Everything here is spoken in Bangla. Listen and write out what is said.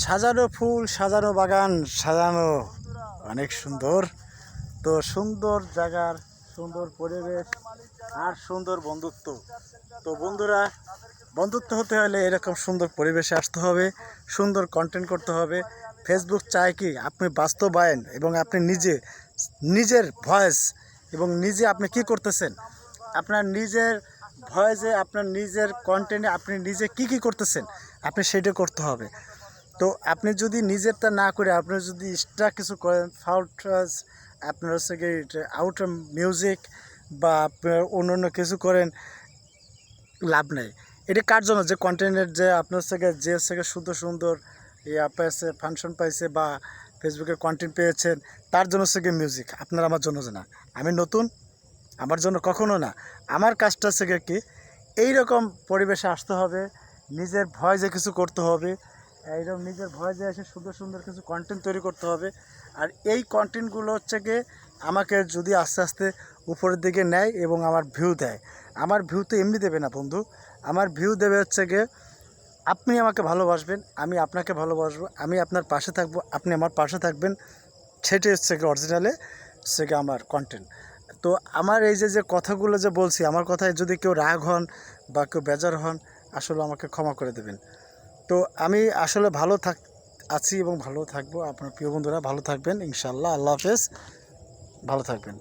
সাজানো ফুল, সাজানো বাগান, সাজানো অনেক সুন্দর। তো সুন্দর জায়গার সুন্দর পরিবেশ আর সুন্দর বন্ধুত্ব। তো বন্ধুরা, বন্ধুত্ব হতে হলে এরকম সুন্দর পরিবেশে আসতে হবে, সুন্দর কন্টেন্ট করতে হবে। ফেসবুক চায় কি আপনি বাস্তবায়ন এবং আপনি নিজের ভয়েস এবং নিজে আপনি কি করতেছেন, আপনার নিজের ভয়েসে, আপনার নিজের কন্টেন্টে আপনি নিজে কি করতেছেন, আপনি সেটা করতে হবে। তো আপনি যদি নিজেরটা না করে আপনি যদি এক্সট্রা কিছু করেন, ফাউটাস আপনার হচ্ছে কি আউট মিউজিক বা আপনার অন্য কিছু করেন, লাভ নেই। এটা কার জন্য? যে কন্টেন্টের যে আপনার থেকে যে হচ্ছে সুন্দর সুন্দর ইয়া পেয়েছে, ফাংশন পাইছে বা ফেসবুকে কন্টেন্ট পেয়েছেন, তার জন্য হচ্ছে কি মিউজিক। আপনার আমার জন্য যে না, আমি নতুন, আমার জন্য কখনো না। আমার কাজটা হচ্ছে কি এইরকম পরিবেশে আসতে হবে, নিজের ভয়েসে কিছু করতে হবে, এইরকম নিজের ভয়েসে এসে সুন্দর সুন্দর কিছু কন্টেন্ট তৈরি করতে হবে। আর এই কন্টেন্টগুলো হচ্ছে গিয়ে আমাকে যদি আস্তে আস্তে উপরের দিকে নেয় এবং আমার ভিউ দেয়। আমার ভিউ তো এমনি দেবে না বন্ধু, আমার ভিউ দেবে হচ্ছে গিয়ে আপনি আমাকে ভালোবাসবেন, আমি আপনাকে ভালোবাসবো, আমি আপনার পাশে থাকবো, আপনি আমার পাশে থাকবেন। সেটাই হচ্ছে গিয়ে অরিজিনালে হচ্ছে গিয়ে আমার কন্টেন্ট। তো আমার এই যে কথাগুলো যে বলছি, আমার কথায় যদি কেউ রাগ হন বা কেউ বেজার হন, আসলে আমাকে ক্ষমা করে দেবেন। তো আমি আসলে আছি এবং ভালো থাকবো। আপনার প্রিয় বন্ধুরা ভালো থাকবেন ইনশাআল্লাহ। আল্লাহ হাফেজ, ভালো থাকবেন।